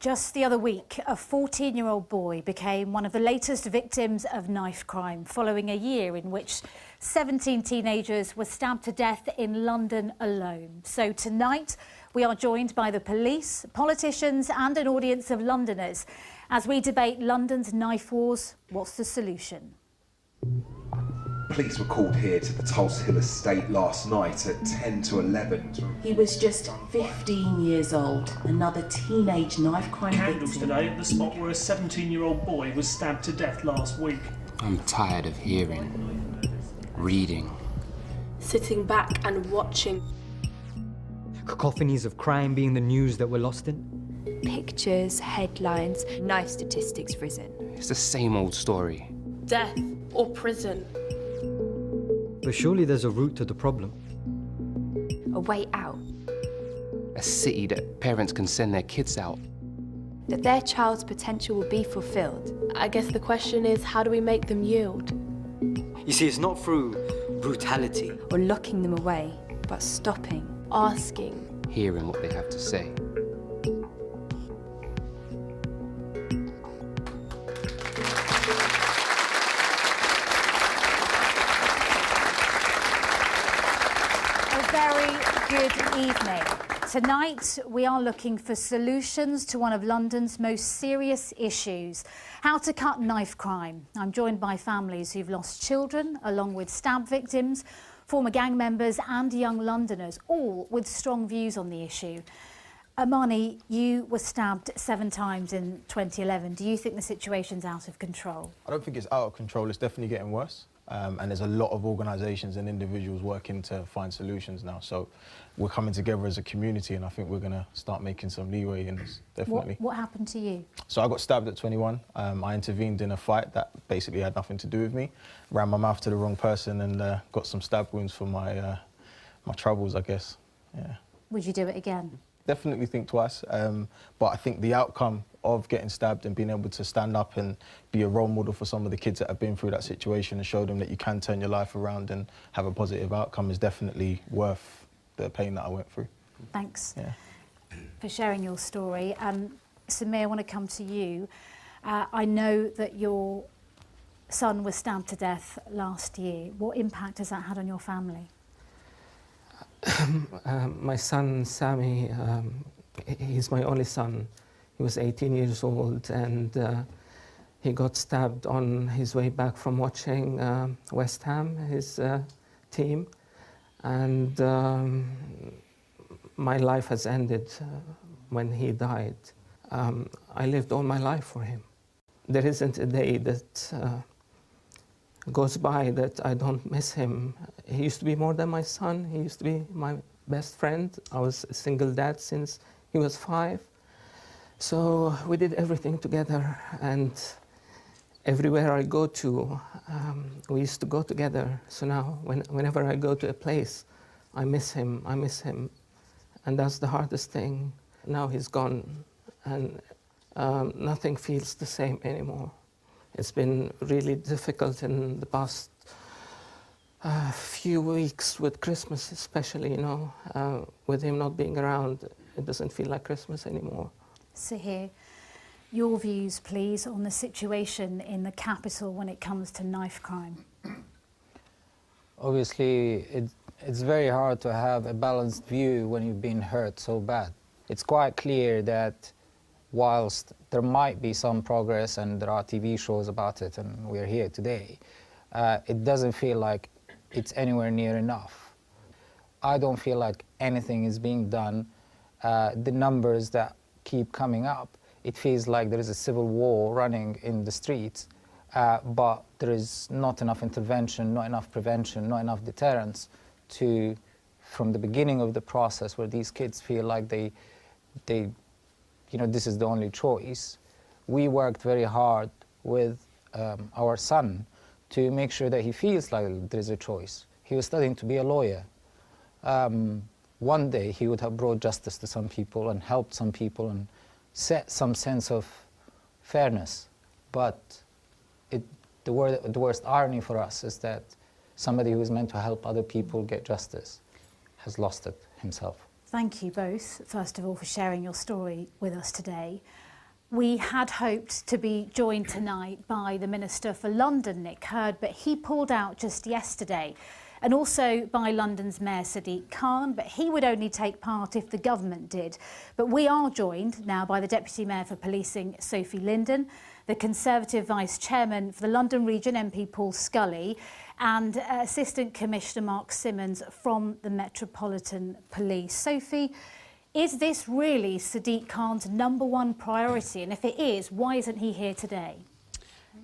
Just the other week, a 14-year-old boy became one of the latest victims of knife crime, following a year in which 17 teenagers were stabbed to death in London alone. So tonight, we are joined by the police, politicians and an audience of Londoners as we debate London's knife wars. What's the solution? Police were called here to the Tulse Hill estate last night at 10 to 11. He was just 15 years old, another teenage knife crime Candles victim. today at the spot where a 17-year-old boy was stabbed to death last week. I'm tired of hearing, reading. Sitting back and watching. Cacophonies of crime being the news that we're lost in. Pictures, headlines, knife statistics risen. It's the same old story. Death or prison. But surely there's a root to the problem. A way out. A city that parents can send their kids out. That their child's potential will be fulfilled. I guess the question is, how do we make them yield? You see, it's not through brutality. Or locking them away, but stopping. Asking. Hearing what they have to say. Very good evening. Tonight, we are looking for solutions to one of London's most serious issues, how to cut knife crime. I'm joined by families who've lost children, along with stab victims, former gang members and young Londoners, all with strong views on the issue. Amani, you were stabbed 7 times in 2011. Do you think the situation's out of control? I don't think it's out of control. It's definitely getting worse. And there's a lot of organisations and individuals working to find solutions now. So we're coming together as a community, and I think we're going to start making some leeway in this, definitely. What happened to you? So I got stabbed at 21. I intervened in a fight that basically had nothing to do with me. Ran my mouth to the wrong person and got some stab wounds for my troubles, I guess. Yeah. Would you do it again? Definitely think twice, but I think the outcome of getting stabbed and being able to stand up and be a role model for some of the kids that have been through that situation and show them that you can turn your life around and have a positive outcome is definitely worth the pain that I went through. Thanks for sharing your story. Samir, I want to come to you. I know that your son was stabbed to death last year. What impact has that had on your family? My son, Sammy, he's my only son. He was 18 years old and he got stabbed on his way back from watching West Ham, his team. And my life has ended when he died. I lived all my life for him. There isn't a day that goes by that I don't miss him. He used to be more than my son. He used to be my best friend. I was a single dad since he was 5. So we did everything together, and everywhere I go to, we used to go together. So now, whenever I go to a place, I miss him, and that's the hardest thing. Now he's gone, and nothing feels the same anymore. It's been really difficult in the past few weeks with Christmas especially, you know. With him not being around, it doesn't feel like Christmas anymore. Sahir, your views, please, on the situation in the capital when it comes to knife crime. Obviously, it's very hard to have a balanced view when you've been hurt so bad. It's quite clear that whilst there might be some progress and there are TV shows about it and we're here today, it doesn't feel like it's anywhere near enough. I don't feel like anything is being done. The numbers that keep coming up, it feels like there is a civil war running in the streets, but there is not enough intervention, not enough prevention, not enough deterrence to, from the beginning of the process where these kids feel like they you know, this is the only choice. We worked very hard with our son to make sure that he feels like there is a choice. He was studying to be a lawyer. One day he would have brought justice to some people and helped some people and set some sense of fairness. But the worst irony for us is that somebody who is meant to help other people get justice has lost it himself. Thank you both, first of all, for sharing your story with us today. We had hoped to be joined tonight by the Minister for London, Nick Hurd, but he pulled out just yesterday. And also by London's Mayor Sadiq Khan, but he would only take part if the government did. But we are joined now by the Deputy Mayor for Policing, Sophie Linden, the Conservative Vice Chairman for the London Region, MP Paul Scully, and Assistant Commissioner Mark Simmons from the Metropolitan Police. Sophie, is this really Sadiq Khan's #1 priority? And if it is, why isn't he here today?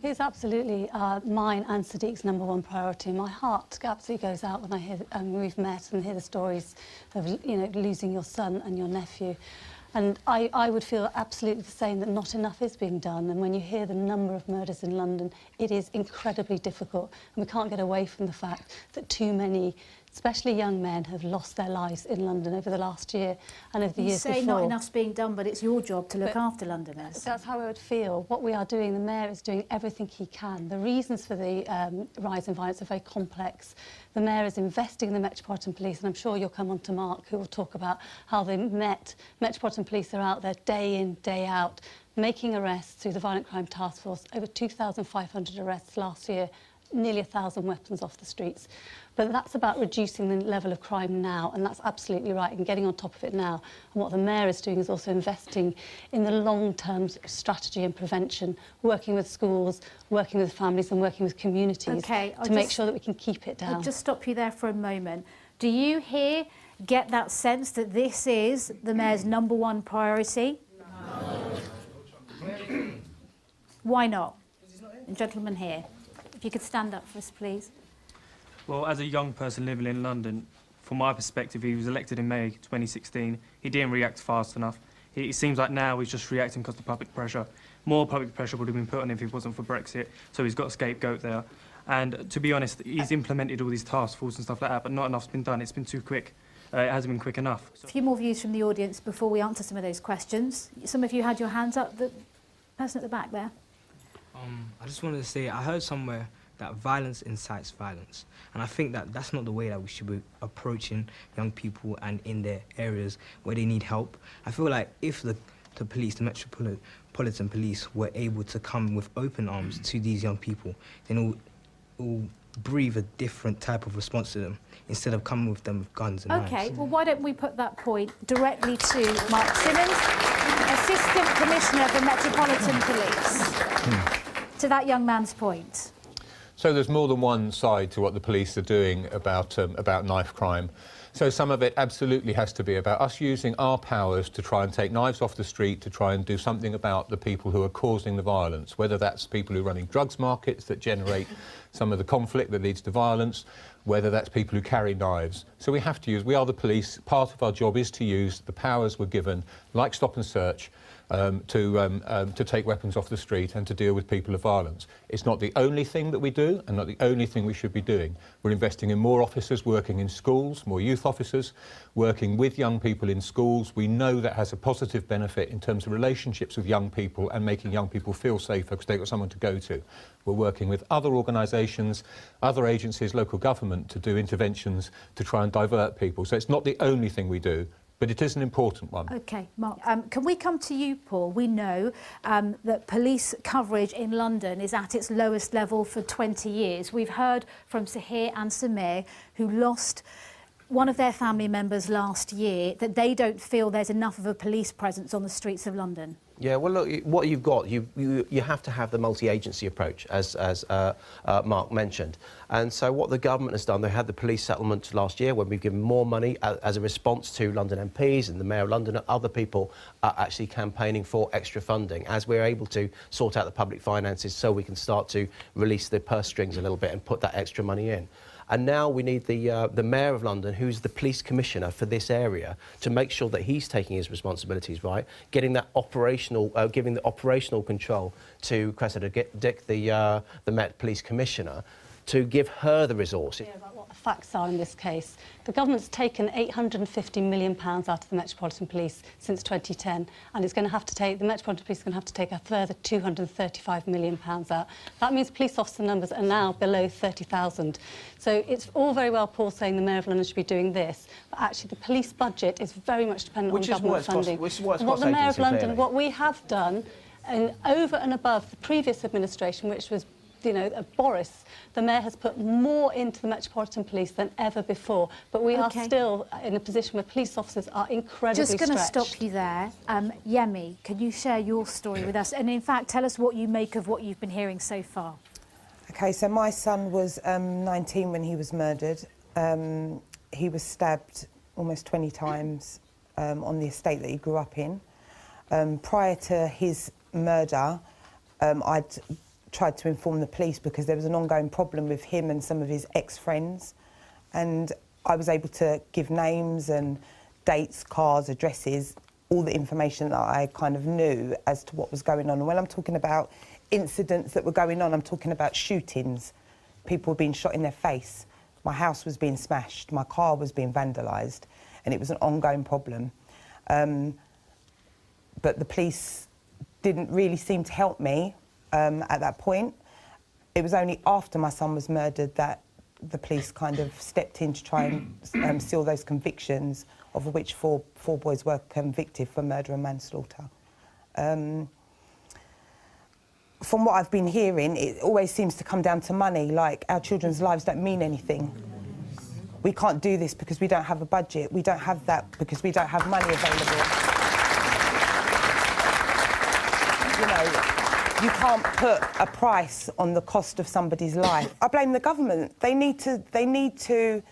It's absolutely mine and Sadiq's #1 priority. My heart absolutely goes out when I hear we've met and hear the stories of losing your son and your nephew. And I would feel absolutely the same, that not enough is being done. And when you hear the number of murders in London, it is incredibly difficult. And we can't get away from the fact that too many, especially young men, have lost their lives in London over the last year and over the years before. You say not enough's being done, but it's your job to look after Londoners. That's how I would feel. What we are doing, the Mayor is doing everything he can. The reasons for the rise in violence are very complex. The Mayor is investing in the Metropolitan Police, and I'm sure you'll come on to Mark, who will talk about how the Metropolitan Police are out there day in, day out, making arrests through the Violent Crime Task Force. Over 2,500 arrests last year, nearly 1,000 weapons off the streets. But that's about reducing the level of crime now, and that's absolutely right, and getting on top of it now. And what the Mayor is doing is also investing in the long-term strategy and prevention, working with schools, working with families and working with communities to make sure that we can keep it down. I'll just stop you there for a moment. Do you get that sense that this is the Mayor's #1 priority? No. Why not? Gentleman here. If you could stand up for us, please. Well, as a young person living in London, from my perspective, he was elected in May 2016. He didn't react fast enough. It seems like now he's just reacting because of public pressure. More public pressure would have been put on him if it wasn't for Brexit, so he's got a scapegoat there. And to be honest, he's implemented all these task forces and stuff like that, but not enough's been done. It's been too quick. It hasn't been quick enough. A few more views from the audience before we answer some of those questions. Some of you had your hands up. The person at the back there. I just wanted to say, I heard somewhere that violence incites violence. And I think that that's not the way that we should be approaching young people and in their areas where they need help. I feel like if the police, the Metropolitan Police, were able to come with open arms to these young people, then it will breathe a different type of response to them instead of coming with them with guns and knives. OK, well, why don't we put that point directly to Mark Simmons, Assistant Commissioner of the Metropolitan Police. To that young man's point. So there's more than one side to what the police are doing about knife crime. So some of it absolutely has to be about us using our powers to try and take knives off the street, to try and do something about the people who are causing the violence, whether that's people who are running drugs markets that generate some of the conflict that leads to violence, whether that's people who carry knives. So we have to use, we are the police, part of our job is to use the powers we're given, like stop and search, to take weapons off the street and to deal with people of violence. It's not the only thing that we do and not the only thing we should be doing. We're investing in more officers working in schools, more youth officers, working with young people in schools. We know that has a positive benefit in terms of relationships with young people and making young people feel safer because they've got someone to go to. We're working with other organisations, other agencies, local government to do interventions to try and divert people. So it's not the only thing we do, but it is an important one. OK, Mark. Can we come to you, Paul? We know that police coverage in London is at its lowest level for 20 years. We've heard from Sahir and Samir, who lost one of their family members last year, that they don't feel there's enough of a police presence on the streets of London. Yeah, well, look, what you've got, you have to have the multi-agency approach, as Mark mentioned. And so what the government has done, they had the police settlement last year when we've given more money as a response to London MPs and the Mayor of London and other people are actually campaigning for extra funding as we're able to sort out the public finances so we can start to release the purse strings a little bit and put that extra money in. And now we need the Mayor of London, who's the police commissioner for this area, to make sure that he's taking his responsibilities right, getting that operational, giving the operational control to Cressida Dick, the Met Police Commissioner, to give her the resources. About what the facts are in this case. The government's taken £850 million out of the Metropolitan Police since 2010, and it's going to have to take, the Metropolitan Police are going to have to take a further £235 million out. That means police officer numbers are now below 30,000. So it's all very well Paul saying the Mayor of London should be doing this, but actually the police budget is very much dependent on government funding. Which is what's what the Mayor of London, what we have done, And over and above the previous administration, which was Boris, the Mayor has put more into the Metropolitan Police than ever before. But we are still in a position where police officers are incredibly stretched. Just going to stop you there. Yemi, can you share your story with us? And in fact, tell us what you make of what you've been hearing so far. OK, so my son was 19 when he was murdered. He was stabbed almost 20 times on the estate that he grew up in. Prior to his murder, I'd tried to inform the police because there was an ongoing problem with him and some of his ex-friends, and I was able to give names and dates, cars, addresses, all the information that I kind of knew as to what was going on. And when I'm talking about incidents that were going on, I'm talking about shootings. People were being shot in their face. My house was being smashed. My car was being vandalised, and it was an ongoing problem. But the police didn't really seem to help me at that point. It was only after my son was murdered that the police kind of stepped in to try and seal those convictions, of which four boys were convicted for murder and manslaughter. From what I've been hearing, it always seems to come down to money, like our children's lives don't mean anything. We can't do this because we don't have a budget. We don't have that because we don't have money available. You know, you can't put a price on the cost of somebody's life. I blame the government. They need to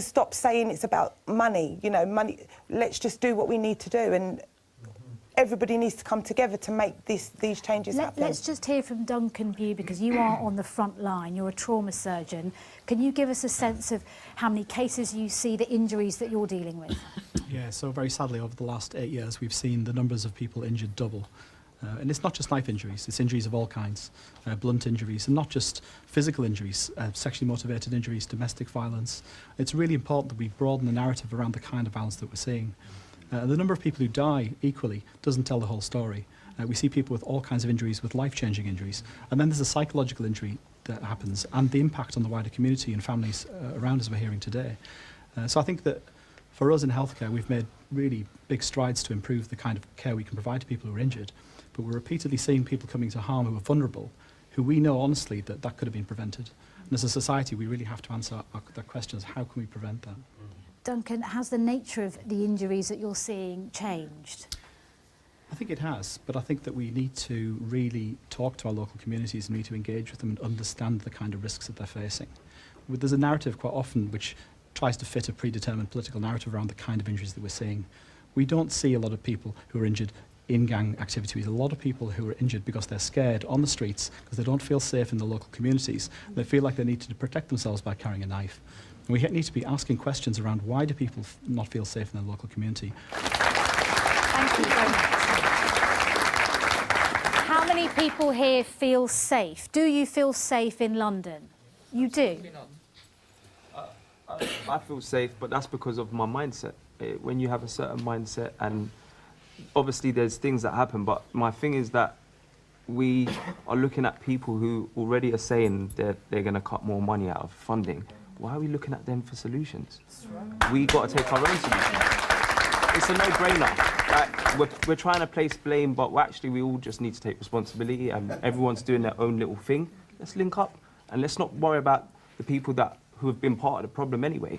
stop saying it's about money. You know, money. Let's just do what we need to do, and everybody needs to come together to make these changes happen. Let's just hear from Duncan Pugh, because you are on the front line. You're a trauma surgeon. Can you give us a sense of how many cases you see, the injuries that you're dealing with? Yeah, so very sadly, over the last 8 years, we've seen the numbers of people injured double. And it's not just knife injuries, it's injuries of all kinds, blunt injuries, and not just physical injuries, sexually motivated injuries, domestic violence. It's really important that we broaden the narrative around the kind of violence that we're seeing. The number of people who die equally doesn't tell the whole story. We see people with all kinds of injuries, with life-changing injuries, and then there's a psychological injury that happens, and the impact on the wider community and families around us we're hearing today. So I think that for us in healthcare, we've made really big strides to improve the kind of care we can provide to people who are injured. But we're repeatedly seeing people coming to harm who are vulnerable, who we know honestly that could have been prevented. And as a society, we really have to answer that question: how can we prevent that? Duncan, has the nature of the injuries that you're seeing changed? I think it has, but I think that we need to really talk to our local communities and need to engage with them and understand the kind of risks that they're facing. There's a narrative quite often which tries to fit a predetermined political narrative around the kind of injuries that we're seeing. We don't see a lot of people who are injured in gang activities. A lot of people who are injured because they're scared on the streets, because they don't feel safe in the local communities. They feel like they need to protect themselves by carrying a knife. And we need to be asking questions around why do people not feel safe in their local community. Thank you very much. How many people here feel safe? Do you feel safe in London? You do? I feel safe, but that's because of my mindset. When you have a certain mindset, and obviously there's things that happen, but my thing is that we are looking at people who already are saying that they're going to cut more money out of funding. Why are we looking at them for solutions? We got to take our own solutions. It's a no-brainer. Like, we're trying to place blame, but we all just need to take responsibility, and everyone's doing their own little thing. Let's link up, and let's not worry about the people who have been part of the problem anyway.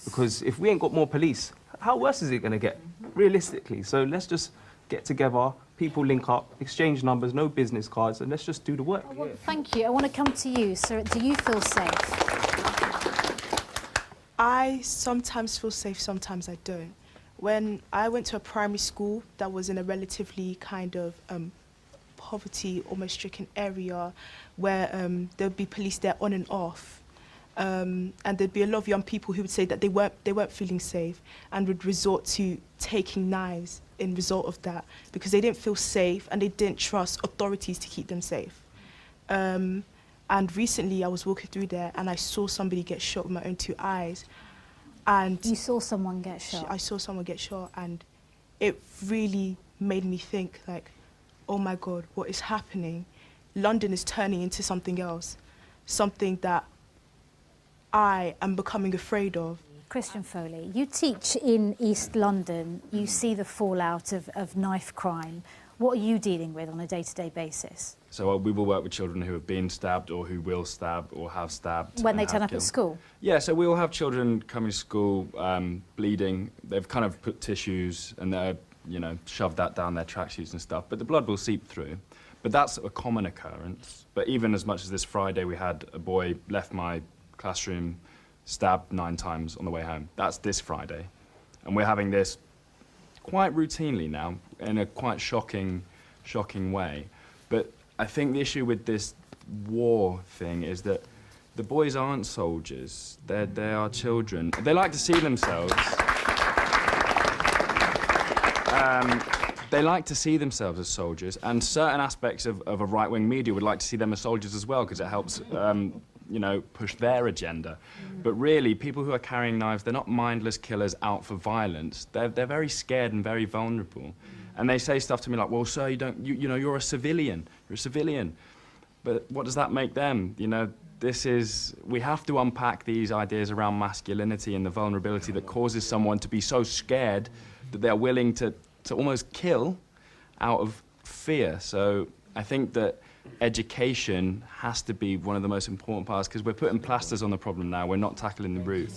Because if we ain't got more police, how worse is it going to get, realistically? So let's just get together, people link up, exchange numbers, no business cards, and let's just do the work. Thank you. I want to come to you. So, do you feel safe? I sometimes feel safe, sometimes I don't. When I went to a primary school that was in a relatively kind of poverty, almost stricken area, where there'd be police there on and off. And there'd be a lot of young people who would say that they weren't feeling safe and would resort to taking knives in result of that because they didn't feel safe and they didn't trust authorities to keep them safe. And recently I was walking through there and I saw somebody get shot with my own two eyes. And you saw someone get shot? I saw someone get shot, and it really made me think, like, oh my God, what is happening? London is turning into something else, something that I am becoming afraid of. Christian Foley, you teach in East London. You see the fallout of knife crime. What are you dealing with on a day-to-day basis? So we will work with children who have been stabbed or who will stab or have stabbed. When they turn up at school? Yeah, so we will have children coming to school bleeding. They've kind of put tissues and they're, you know, shoved that down their tracksuits and stuff, but the blood will seep through. But that's a common occurrence. But even as much as this Friday, we had a boy left my classroom, stabbed 9 times on the way home. That's this Friday. And we're having this quite routinely now, in a quite shocking way. But I think the issue with this war thing is that the boys aren't soldiers. They are children. They like to see themselves. They like to see themselves as soldiers, and certain aspects of a right-wing media would like to see them as soldiers as well, because it helps, you know, push their agenda. But really, people who are carrying knives, they're not mindless killers out for violence. They're very scared and very vulnerable. And they say stuff to me like, well, sir, you know, you're a civilian. You're a civilian. But what does that make them? You know, we have to unpack these ideas around masculinity and the vulnerability that causes someone to be so scared that they're willing to almost kill out of fear. So I think that education has to be one of the most important parts, because we're putting plasters on the problem now. We're not tackling the root.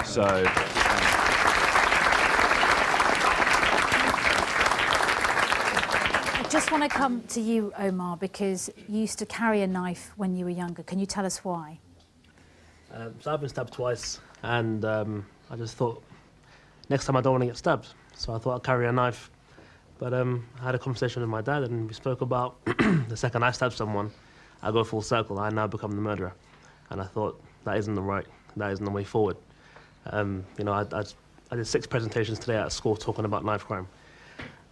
So. I just want to come to you, Omar, because you used to carry a knife when you were younger. Can you tell us why? So I've been stabbed twice, and I just thought, next time I don't want to get stabbed. So I thought I'd carry a knife. But I had a conversation with my dad, and we spoke about the second I stab someone, I go full circle. I now become the murderer. And I thought, that isn't the way forward. You know, I did 6 presentations today at school talking about knife crime.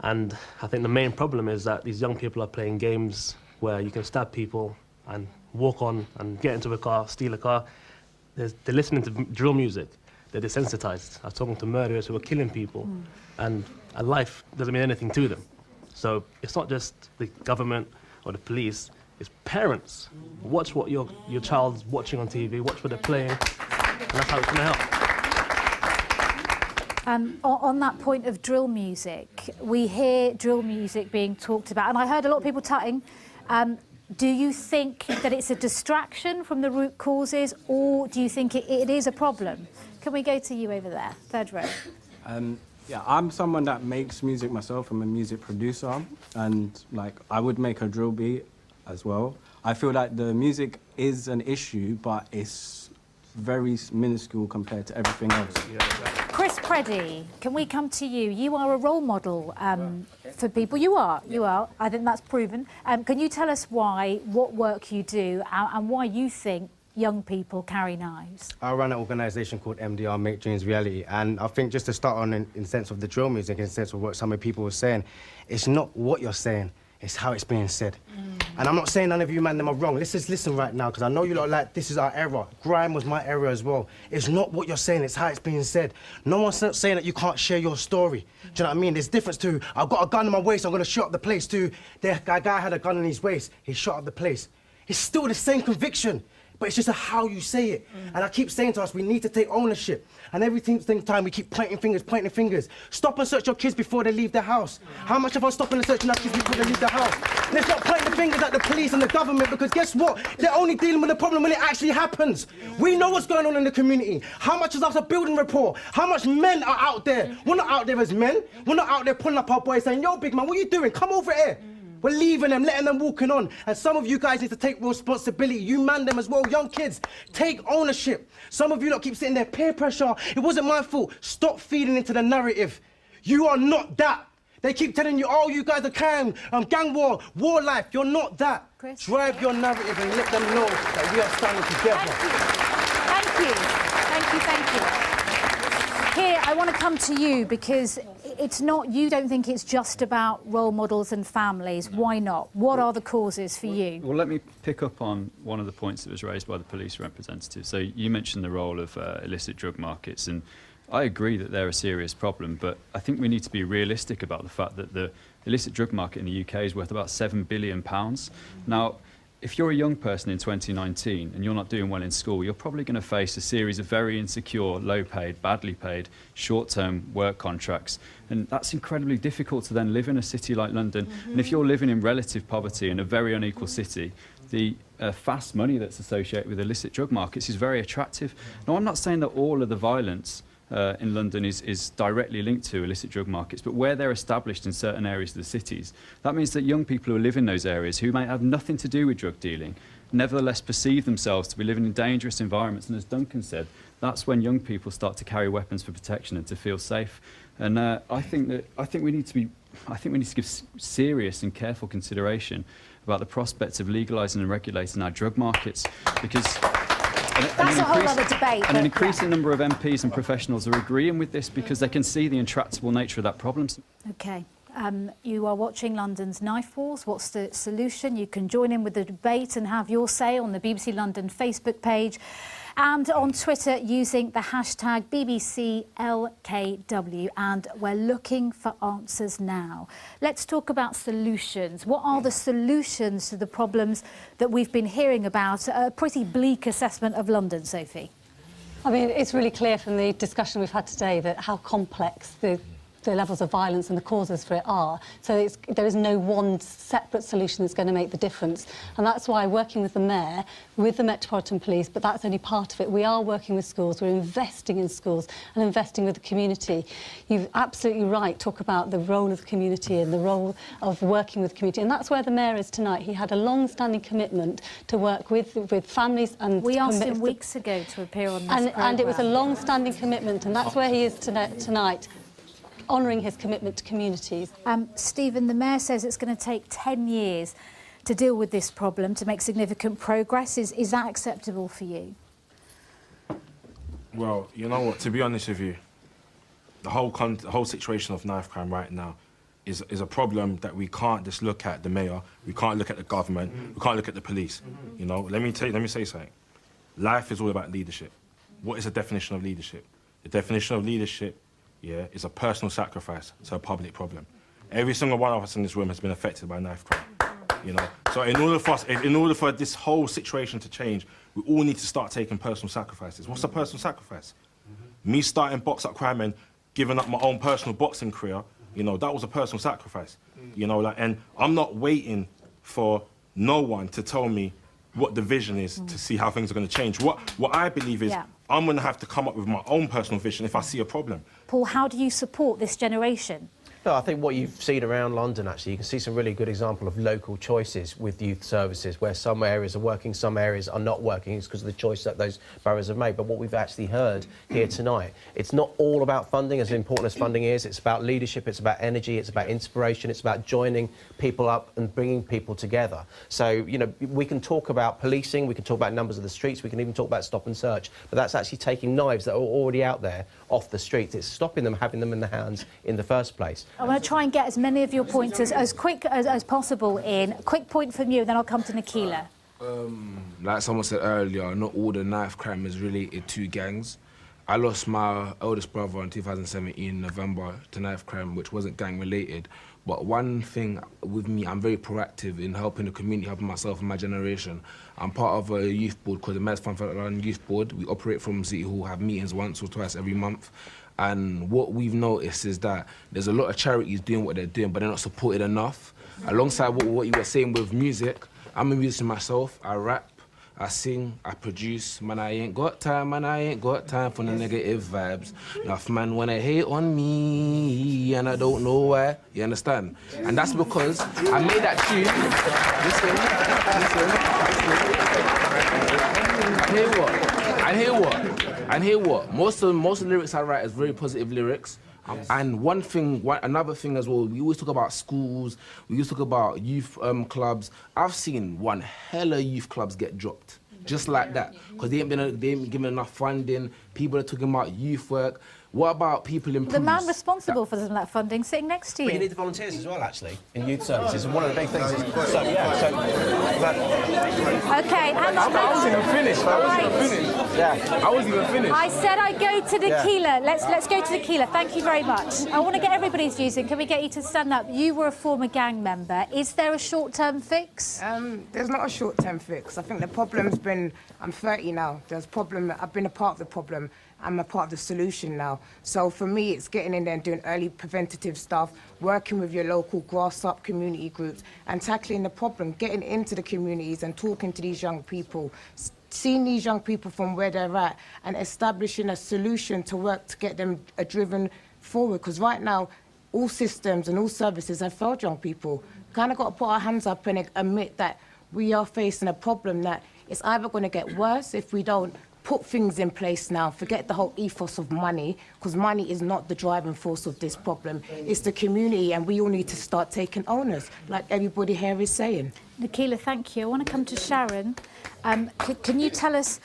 And I think the main problem is that these young people are playing games where you can stab people and walk on and get into a car, steal a car. They're listening to drill music. They're desensitized. I was talking to murderers who are killing people, and a life doesn't mean anything to them. So it's not just the government or the police, it's parents. Watch what your child's watching on TV, watch what they're playing, and that's how it's going to help. On that point of drill music, we hear drill music being talked about, and I heard a lot of people tutting. Do you think that it's a distraction from the root causes, or do you think it is a problem? Can we go to you over there, third row? Yeah, I'm someone that makes music myself. I'm a music producer, and like I would make a drill beat as well. I feel like the music is an issue, but it's very minuscule compared to everything else. Chris Preddy, can we come to you? You are a role model for people. You are. I think that's proven. Can you tell us what work you do, and why you think young people carry knives? I run an organisation called MDR, Make Dreams Reality, and I think just to start on in the sense of the drill music, in the sense of what some of the people were saying, it's not what you're saying, it's how it's being said. And I'm not saying none of you man them are wrong. Let's just listen right now, because I know you lot like, this is our era. Grime was my era as well. It's not what you're saying, it's how it's being said. No one's saying that you can't share your story. Do you know what I mean? There's difference to, I've got a gun in my waist, I'm going to shoot up the place, to, the guy had a gun in his waist, he shot up the place. It's still the same conviction. But it's just how you say it. And I keep saying to us, we need to take ownership. And every single time we keep pointing fingers. Stop and search your kids before they leave their house. How much of us stopping and searching our kids before they leave their house? Let's not point the fingers at the police and the government, because guess what? They're only dealing with the problem when it actually happens. We know what's going on in the community. How much is us a building rapport? How much men are out there? We're not out there as men. We're not out there pulling up our boys saying, yo, big man, what are you doing? Come over here. We're leaving them, letting them walking on. And some of you guys need to take responsibility. You man them as well, young kids. Take ownership. Some of you lot keep sitting there, peer pressure. It wasn't my fault. Stop feeding into the narrative. You are not that. They keep telling you, oh, you guys are carrying gang war, war life. You're not that. Chris? Drive your narrative and let them know that we are standing together. Thank you. Here, I want to come to you, because it's not, you don't think it's just about role models and families. Why not? What are the causes for you? Well, let me pick up on one of the points that was raised by the police representative. So you mentioned the role of illicit drug markets, and I agree that they're a serious problem, but I think we need to be realistic about the fact that the illicit drug market in the UK is worth about £7 billion. Now, if you're a young person in 2019 and you're not doing well in school, you're probably going to face a series of very insecure, low-paid, badly paid, short-term work contracts. And that's incredibly difficult to then live in a city like London. And if you're living in relative poverty in a very unequal city, the fast money that's associated with illicit drug markets is very attractive. Now, I'm not saying that all of the violence in London is directly linked to illicit drug markets, but where they're established in certain areas of the cities, that means that young people who live in those areas, who may have nothing to do with drug dealing, nevertheless perceive themselves to be living in dangerous environments. And as Duncan said, that's when young people start to carry weapons for protection and to feel safe. And I think we need to give serious and careful consideration about the prospects of legalising and regulating our drug markets, because that's a whole other debate. And an increasing number of MPs and professionals are agreeing with this because they can see the intractable nature of that problem. OK. You are watching London's Knife Wars. What's the solution? You can join in with the debate and have your say on the BBC London Facebook page and on Twitter using the hashtag BBCLKW. And we're looking for answers now. Let's talk about solutions. What are the solutions to the problems that we've been hearing about? A pretty bleak assessment of London, Sophie. I mean, it's really clear from the discussion we've had today that how complex the levels of violence and the causes for it are. So there is no one separate solution that's going to make the difference. And that's why working with the Mayor, with the Metropolitan Police, but that's only part of it. We are working with schools, we're investing in schools and investing with the community. You're absolutely right, talk about the role of the community and the role of working with the community. And that's where the Mayor is tonight. He had a long-standing commitment to work with families and... We asked him weeks ago to appear on this programme. And it was a long-standing commitment, and that's where he is tonight. Honouring his commitment to communities. Stephen, the Mayor says it's going to take 10 years to deal with this problem, to make significant progress. Is that acceptable for you? Well, you know what, to be honest with you, the whole situation of knife crime right now is a problem that we can't just look at the Mayor, we can't look at the government, we can't look at the police. You know, let me say something. Life is all about leadership. What is the definition of leadership? The definition of leadership, yeah, is a personal sacrifice to a public problem. Every single one of us in this room has been affected by knife crime, you know. So in order for this whole situation to change, we all need to start taking personal sacrifices. What's a personal sacrifice? Me starting Box Up Crime and giving up my own personal boxing career, you know, that was a personal sacrifice. You know, like, and I'm not waiting for no one to tell me what the vision is to see how things are going to change. What I believe is I'm going to have to come up with my own personal vision if I see a problem. Paul, how do you support this generation? No, I think what you've seen around London, actually, you can see some really good example of local choices with youth services, where some areas are working, some areas are not working. It's because of the choice that those boroughs have made. But what we've actually heard here tonight, it's not all about funding, as important as funding is. It's about leadership, it's about energy, it's about inspiration, it's about joining people up and bringing people together. So, you know, we can talk about policing, we can talk about numbers of the streets, we can even talk about stop and search, but that's actually taking knives that are already out there off the streets. It's stopping them, having them in the hands in the first place. I want to try and get as many of your points as quick as possible in. A quick point from you, then I'll come to Nikhila. Like someone said earlier, not all the knife crime is related to gangs. I lost my eldest brother in 2017, November, to knife crime, which wasn't gang related. But one thing with me, I'm very proactive in helping the community, helping myself and my generation. I'm part of a youth board called the Mayor's Fund for London Youth Board. We operate from City Hall, have meetings once or twice every month. And what we've noticed is that there's a lot of charities doing what they're doing, but they're not supported enough. Alongside what you were saying with music, I'm a musician myself. I rap, I sing, I produce. Man, I ain't got time, man, I ain't got time for the negative vibes. Enough man wanna hate on me, and I don't know why. You understand? And that's because I made that tune. Listen. And hear what? Most of the lyrics I write is very positive lyrics. And another thing as well, we always talk about schools, we always talk about youth clubs. I've seen one hella youth clubs get dropped, just like that, because they ain't given enough funding. People are talking about youth work. What about people in The man responsible for some of that funding sitting next to you. But you need the volunteers as well, actually, in youth services. And one of the big things is... So, yeah, so... OK, hang on. I wasn't even finished. Yeah. I wasn't even finished. I said I'd go to Nikila. Let's go to Nikila. Thank you very much. I want to get everybody's views in. Can we get you to stand up? You were a former gang member. Is there a short-term fix? There's not a short-term fix. I think the problem's been... I'm 30 now. There's problem. I've been a part of the problem. I'm a part of the solution now. So for me, it's getting in there and doing early preventative stuff, working with your local grass-up community groups and tackling the problem, getting into the communities and talking to these young people, seeing these young people from where they're at and establishing a solution to work to get them driven forward. Because right now, all systems and all services have failed young people. Kind of got to put our hands up and admit that we are facing a problem that it's either going to get worse if we don't put things in place now, forget the whole ethos of money, because money is not the driving force of this problem. It's the community, and we all need to start taking owners, like everybody here is saying. Nikila, thank you. I want to come to Sharon. Can you tell us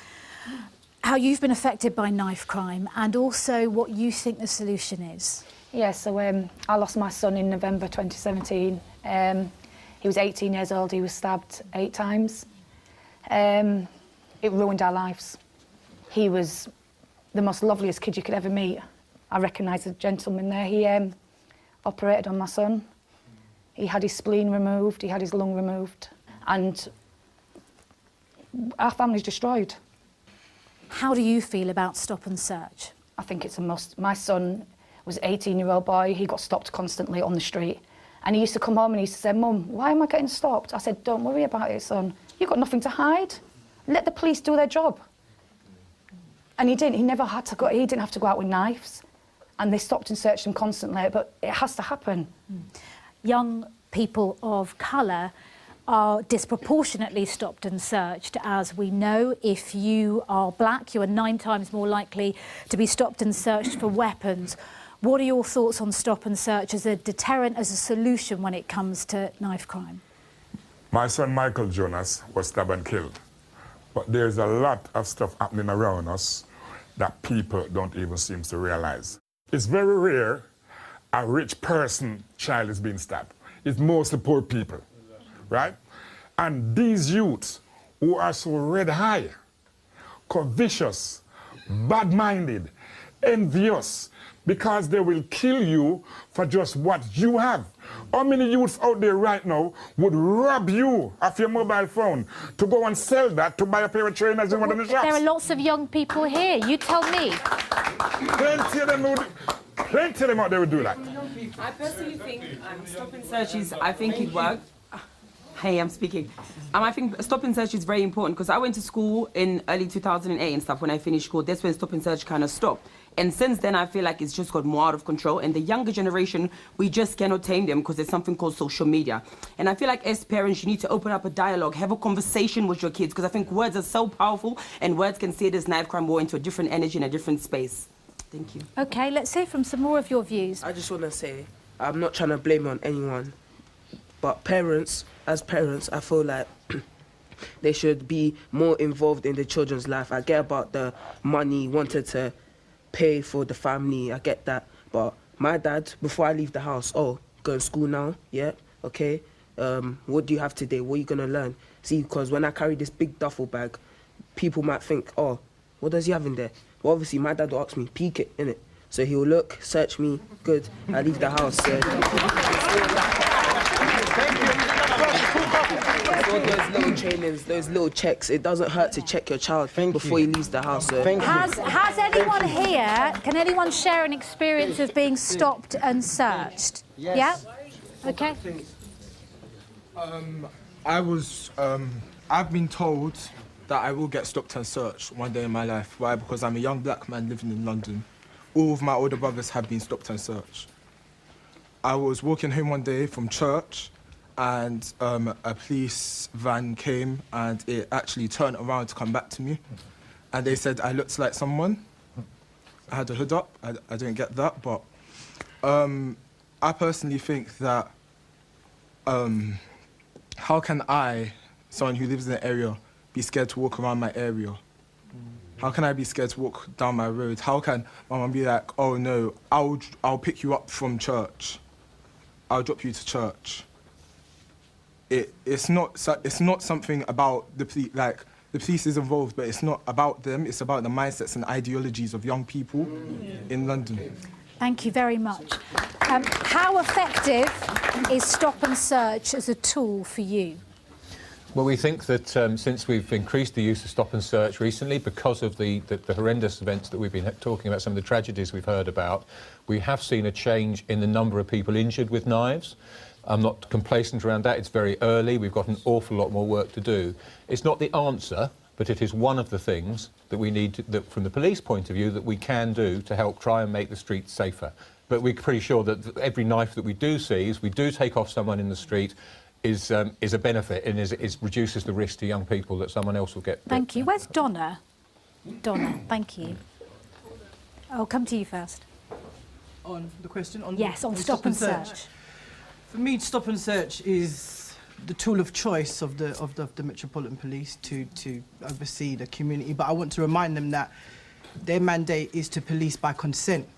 how you've been affected by knife crime and also what you think the solution is? Yeah, so I lost my son in November 2017. He was 18 years old. He was stabbed 8 times. It ruined our lives. He was the most loveliest kid you could ever meet. I recognise the gentleman there. He operated on my son. He had his spleen removed, he had his lung removed, and our family's destroyed. How do you feel about stop and search? I think it's a must. My son was an 18-year-old boy. He got stopped constantly on the street. And he used to come home and he used to say, "Mum, why am I getting stopped?" I said, "Don't worry about it, son. You've got nothing to hide. Let the police do their job." And he didn't. He never had to go. He didn't have to go out with knives, and they stopped and searched him constantly. But it has to happen. Young people of colour are disproportionately stopped and searched. As we know, if you are black, you are 9 times more likely to be stopped and searched for weapons. What are your thoughts on stop and search as a deterrent, as a solution when it comes to knife crime? My son Michael Jonas was stabbed and killed. But there's a lot of stuff happening around us that people don't even seem to realize. It's very rare a rich person child is being stabbed. It's mostly poor people, right? And these youths who are so red high, covetous, bad-minded, envious, because they will kill you for just what you have. How many youths out there right now would rob you of your mobile phone to go and sell that to buy a pair of trainers in one of the shops? There are lots of young people here. You tell me. Plenty of them out there would do that. I personally think stop and search I think it worked. Hey, I'm speaking. I think stop and search is very important because I went to school in early 2008 and stuff. When I finished school, that's when stop and search kind of stopped. And since then, I feel like it's just got more out of control. And the younger generation, we just cannot tame them because there's something called social media. And I feel like as parents, you need to open up a dialogue, have a conversation with your kids, because I think words are so powerful and words can steer this knife crime war into a different energy and a different space. Thank you. OK, let's hear from some more of your views. I just want to say, I'm not trying to blame it on anyone, but parents, as parents, I feel like they should be more involved in the children's life. I get about the money, wanted to pay for the family, I get that. But my dad, before I leave the house, go to school now, yeah, okay. What do you have today? What are you going to learn? See, because when I carry this big duffel bag, people might think, oh, what does he have in there? Well, obviously, my dad will ask me, peek it, innit? So he'll look, search me, good, I leave the house. All those little trainings, those little checks, it doesn't hurt to check your child before he leaves the house. Has anyone here, can anyone share an experience of being stopped and searched? Yes. Yeah? OK. I've been told that I will get stopped and searched one day in my life. Why? Because I'm a young black man living in London. All of my older brothers have been stopped and searched. I was walking home one day from church and a police van came and it actually turned around to come back to me. And they said I looked like someone. I had a hood up. I didn't get that, but I personally think that how can I, someone who lives in the area, be scared to walk around my area? How can I be scared to walk down my road? How can my mum be like, oh no, I'll pick you up from church. I'll drop you to church. It's not something about the police, like, the police is involved, but it's not about them, it's about the mindsets and ideologies of young people in London. Thank you very much. How effective is Stop and Search as a tool for you? Well, we think that since we've increased the use of Stop and Search recently, because of the horrendous events that we've been talking about, some of the tragedies we've heard about, we have seen a change in the number of people injured with knives. I'm not complacent around that. It's very early. We've got an awful lot more work to do. It's not the answer, but it is one of the things that we need, from the police point of view, that we can do to help try and make the streets safer. But we're pretty sure that every knife that we do see, as we do take off someone in the street, is a benefit and reduces the risk to young people that someone else will get. Thank you. Where's Donna? Donna, thank you. I'll come to you first. On the question? Yes, on Stop and Search. For me, Stop and Search is the tool of choice of the Metropolitan Police to oversee the community. But I want to remind them that their mandate is to police by consent.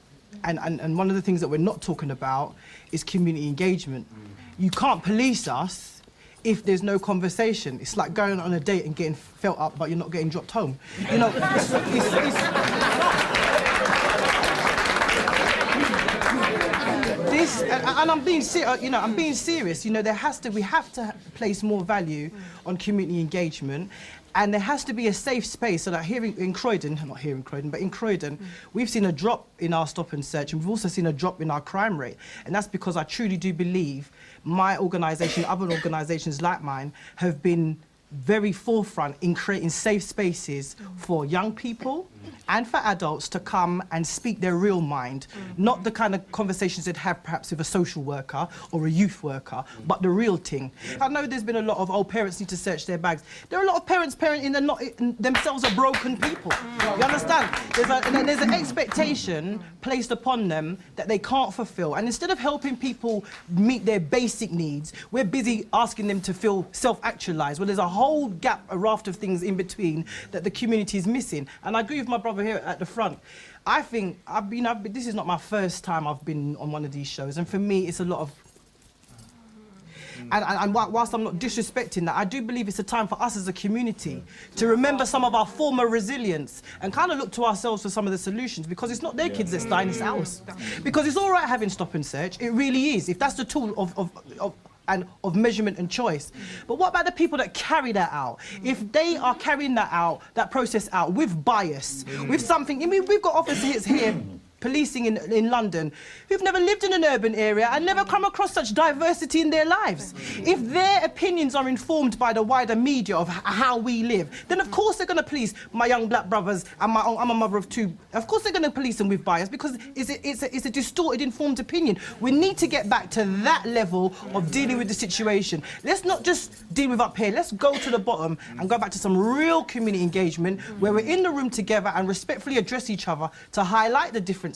And one of the things that we're not talking about is community engagement. You can't police us if there's no conversation. It's like going on a date and getting felt up, but you're not getting dropped home. You know, and I'm being serious. You know, I'm being serious. You know, we have to place more value on community engagement. And there has to be a safe space so that here in Croydon, not here in Croydon, but in Croydon, we've seen a drop in our Stop and Search, and we've also seen a drop in our crime rate. And that's because I truly do believe my organisation, other organisations like mine, have been very forefront in creating safe spaces for young people and for adults to come and speak their real mind, not the kind of conversations they'd have perhaps with a social worker or a youth worker, but the real thing. I know there's been a lot of, parents need to search their bags. There are a lot of parents parenting and not themselves are broken people. You understand? There's an expectation placed upon them that they can't fulfill. And instead of helping people meet their basic needs, we're busy asking them to feel self-actualised. Well, there's a whole gap, a raft of things in between that the community is missing. And I agree with my brother here at the front. I think this is not my first time I've been on one of these shows, and for me it's a lot of and whilst I'm not disrespecting that, I do believe it's a time for us as a community to remember some of our former resilience and kind of look to ourselves for some of the solutions, because it's not their kids that's dying, it's ours. Because it's all right having Stop and Search, it really is, if that's the tool of measurement and choice. But what about the people that carry that out? If they are carrying that out, that process out with bias, with something, I mean, we've got officers here policing in London who've never lived in an urban area and never come across such diversity in their lives. If their opinions are informed by the wider media of how we live, then of course they're going to police my young black brothers, and I'm a mother of two. Of course they're going to police them with bias, because it's a distorted, informed opinion. We need to get back to that level of dealing with the situation. Let's not just deal with up here. Let's go to the bottom and go back to some real community engagement where we're in the room together and respectfully address each other to highlight the differences,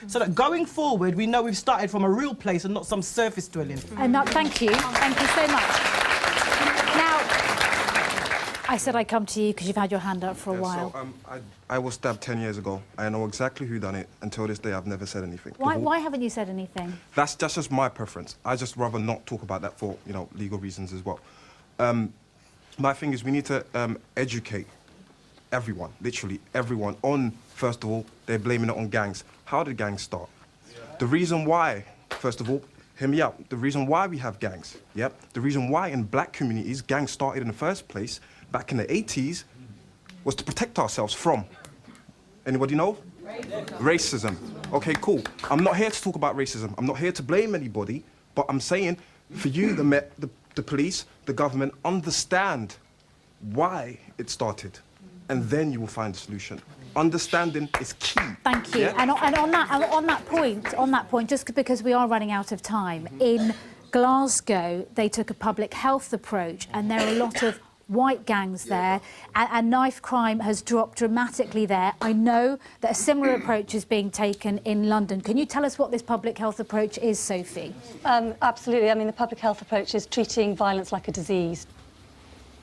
so that going forward we know we've started from a real place and not some surface dwelling. And thank you so much. Now, I said I'd come to you because you've had your hand up for a while. So, I was stabbed 10 years ago. I know exactly who done it. Until this day, I've never said anything. Why haven't you said anything? That's just my preference. I just rather not talk about that for, you know, legal reasons as well. My thing is we need to educate everyone, literally everyone, on, first of all, they're blaming it on gangs. How did gangs start? The reason why, first of all, hear me out, the reason why we have gangs, the reason why in black communities gangs started in the first place, back in the 80s, was to protect ourselves from, anybody know? Racism. Okay, cool. I'm not here to talk about racism. I'm not here to blame anybody, but I'm saying, for you, the police, the government, understand why it started, and then you will find a solution. Understanding is key. Thank you. Yeah? And on that point, just because we are running out of time, in Glasgow they took a public health approach, and there are a lot of white gangs there, and knife crime has dropped dramatically there. I know that a similar approach is being taken in London. Can you tell us what this public health approach is, Sophie? Absolutely. I mean, the public health approach is treating violence like a disease.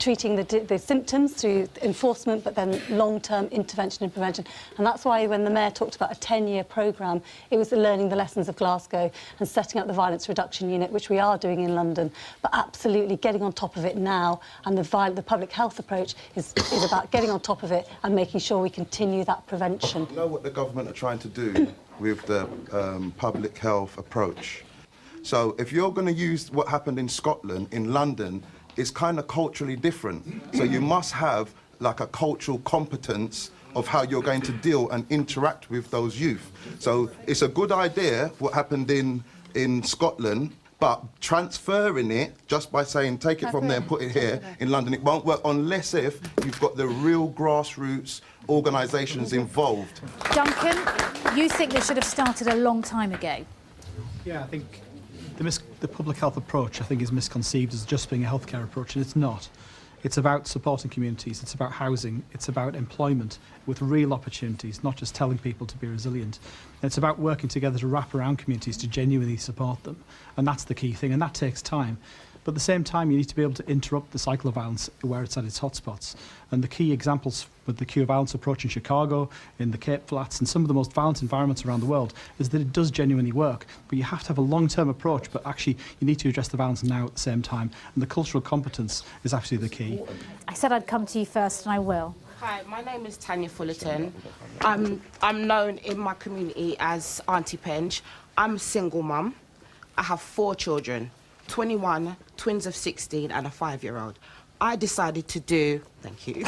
treating the symptoms through enforcement, but then long-term intervention and prevention. And that's why when the Mayor talked about a 10-year programme, it was learning the lessons of Glasgow and setting up the Violence Reduction Unit, which we are doing in London, but absolutely getting on top of it now. And the public health approach is about getting on top of it and making sure we continue that prevention. You know what the government are trying to do with the public health approach? So if you're going to use what happened in Scotland, in London, it's kind of culturally different. So you must have like a cultural competence of how you're going to deal and interact with those youth. So it's a good idea what happened in Scotland, but transferring it just by saying take it from there and put it here in London, it won't work unless if you've got the real grassroots organisations involved. Duncan, you think this should have started a long time ago? Yeah, I think the public health approach, I think, is misconceived as just being a healthcare approach, and it's not. It's about supporting communities, it's about housing, it's about employment with real opportunities, not just telling people to be resilient. And it's about working together to wrap around communities to genuinely support them. And that's the key thing, and that takes time. But at the same time, you need to be able to interrupt the cycle of violence where it's at its hotspots. And the key examples with the Cure Violence approach in Chicago, in the Cape Flats, and some of the most violent environments around the world, is that it does genuinely work. But you have to have a long-term approach, but actually you need to address the violence now at the same time. And the cultural competence is absolutely the key. I said I'd come to you first, and I will. Hi, my name is Tanya Fullerton. I'm known in my community as Auntie Penge. I'm a single mum. I have 4 children. 21, twins of 16 and a 5-year-old. I decided to do, thank you.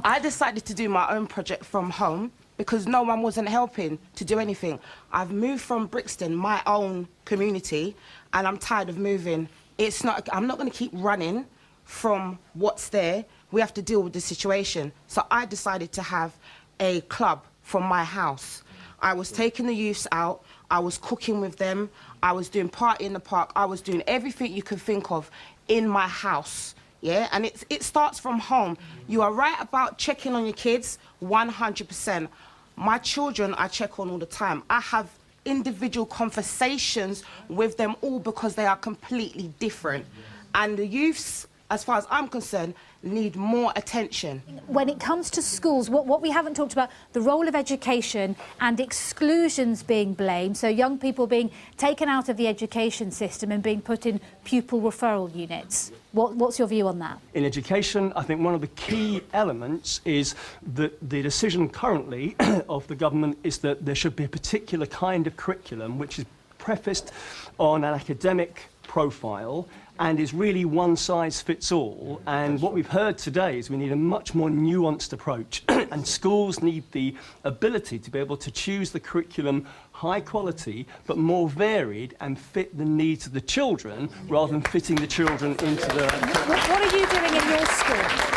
I decided to do my own project from home because no one wasn't helping to do anything. I've moved from Brixton, my own community, and I'm tired of moving. I'm not going to keep running from what's there. We have to deal with the situation. So I decided to have a club from my house. I was taking the youths out, I was cooking with them, I was doing party in the park, I was doing everything you could think of in my house, yeah? And it starts from home. You are right about checking on your kids, 100%. My children I check on all the time. I have individual conversations with them all because they are completely different. And the youths, as far as I'm concerned, need more attention. When it comes to schools, what we haven't talked about, the role of education and exclusions being blamed, so young people being taken out of the education system and being put in pupil referral units. What's your view on that? In education, I think one of the key elements is that the decision currently of the government is that there should be a particular kind of curriculum which is prefaced on an academic profile and is really one size fits all. And what we've heard today is we need a much more nuanced approach and schools need the ability to be able to choose the curriculum high quality but more varied and fit the needs of the children rather than fitting the children into the... What are you doing in your school?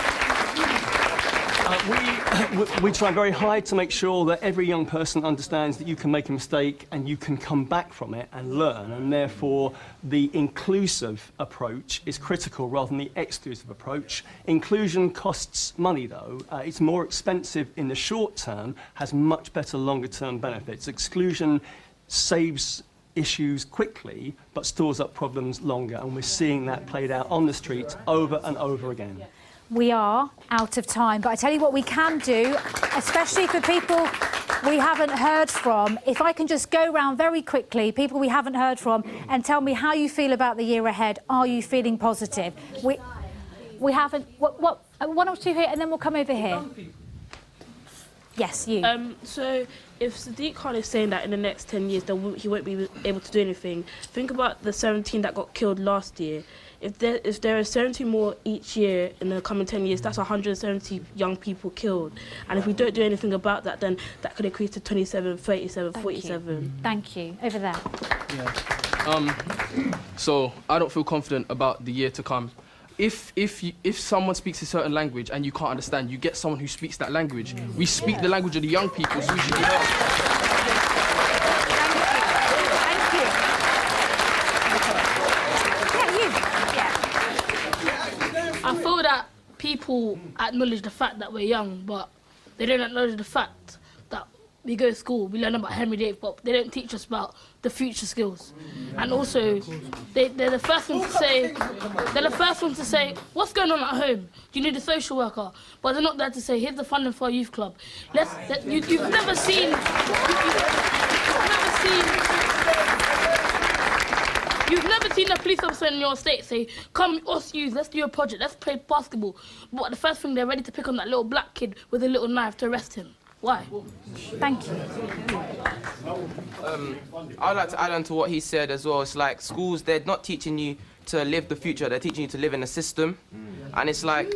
We try very hard to make sure that every young person understands that you can make a mistake and you can come back from it and learn, and therefore the inclusive approach is critical rather than the exclusive approach. Inclusion costs money though. It's more expensive in the short term, has much better longer term benefits. Exclusion saves issues quickly but stores up problems longer, and we're seeing that played out on the streets over and over again. We are out of time, but I tell you what we can do, especially for people we haven't heard from. If I can just go round very quickly, people we haven't heard from, and tell me how you feel about the year ahead. Are you feeling positive? We haven't... one or two here, and then we'll come over here. Yes, you. So if Sadiq Khan is saying that in the next 10 years he won't be able to do anything, think about the 17 that got killed last year. If there are 70 more each year in the coming 10 years, that's 170 young people killed. And if we don't do anything about that, then that could increase to 27, 37, 47. Thank you. Over there. Yeah. So I don't feel confident about the year to come. If someone speaks a certain language and you can't understand, you get someone who speaks that language. We speak the language of the young people, so we should be helped. I feel that people acknowledge the fact that we're young, but they don't acknowledge the fact that we go to school, we learn about Henry VIII, but they don't teach us about the future skills. And also, they're the first ones to say, what's going on at home? Do you need a social worker? But they're not there to say, here's the funding for our youth club. You've never seen a police officer in your state say, come, us youth, let's do a project, let's play basketball. But the first thing, they're ready to pick on that little black kid with a little knife to arrest him. Why? Thank you. I'd like to add on to what he said as well. It's like schools, they're not teaching you to live the future, they're teaching you to live in a system. And it's like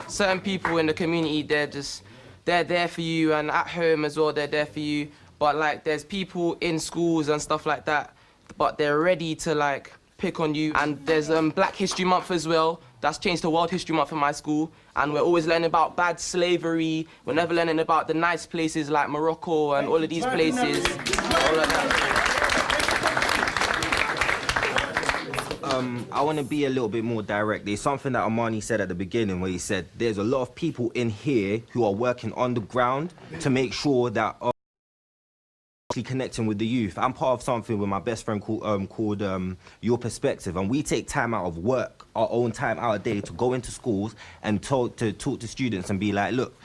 certain people in the community, they're there for you, and at home as well, they're there for you. But like there's people in schools and stuff like that, but they're ready to like pick on you. And there's Black History Month as well. That's changed to World History Month in my school. And we're always learning about bad slavery. We're never learning about the nice places like Morocco and all of these places. All of that. I want to be a little bit more direct. There's something that Armani said at the beginning where he said there's a lot of people in here who are working on the ground to make sure that connecting with the youth. I'm part of something with my best friend called Your Perspective, and we take time out of work, our own time out of day, to go into schools and talk to students and be like, look,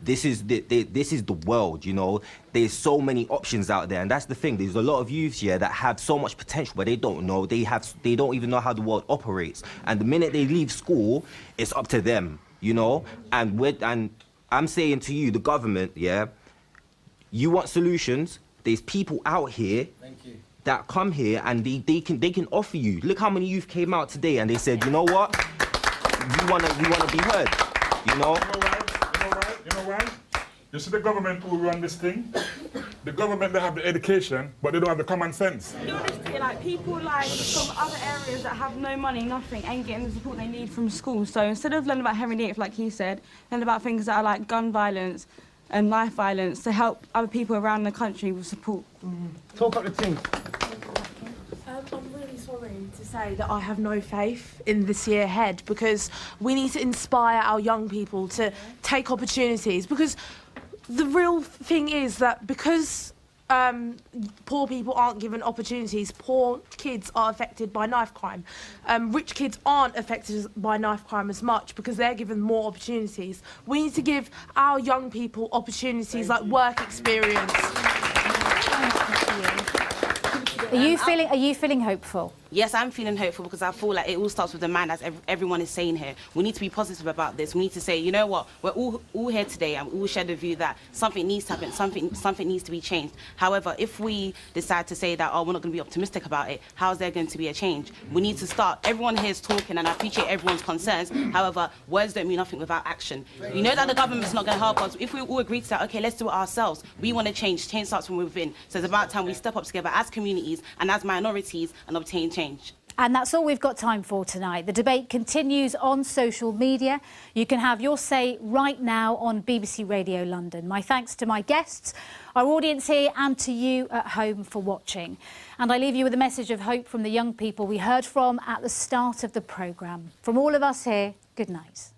this is the world, you know. There's so many options out there, and that's the thing. There's a lot of youths here that have so much potential, but they don't know. They don't even know how the world operates. And the minute they leave school, it's up to them, you know. And I'm saying to you, the government, yeah, you want solutions. There's people out here that come here and they can offer you. Look how many youth came out today and they said, you know what, we wanna be heard, you know. You know why? You see the government who run this thing. The government, they have the education, but they don't have the common sense. Honestly, like people like from other areas that have no money, nothing, ain't getting the support they need from school. So instead of learning about Henry VIII, like he said, learn about things that are like gun violence and life violence to help other people around the country with support. Talk up the team. I'm really sorry to say that I have no faith in this year ahead, because we need to inspire our young people to take opportunities, because the real thing is that because poor people aren't given opportunities, poor kids are affected by knife crime. Rich kids aren't affected by knife crime as much because they're given more opportunities. We need to give our young people opportunities like work experience. Are you feeling hopeful? Yes, I'm feeling hopeful because I feel like it all starts with the mind, as everyone is saying here. We need to be positive about this. We need to say, you know what, we're all here today and we all share the view that something needs to happen, something needs to be changed. However, if we decide to say that, oh, we're not going to be optimistic about it, how is there going to be a change? We need to start. Everyone here is talking and I appreciate everyone's concerns. However, words don't mean nothing without action. You know that the government's not going to help us. If we all agree to that, okay, let's do it ourselves. We want to change. Change starts from within. So it's about time we step up together as communities and as minorities and obtain change. And that's all we've got time for tonight. The debate continues on social media. You can have your say right now on BBC Radio London. My thanks to my guests, our audience here, and to you at home for watching. And I leave you with a message of hope from the young people we heard from at the start of the programme. From all of us here, good night.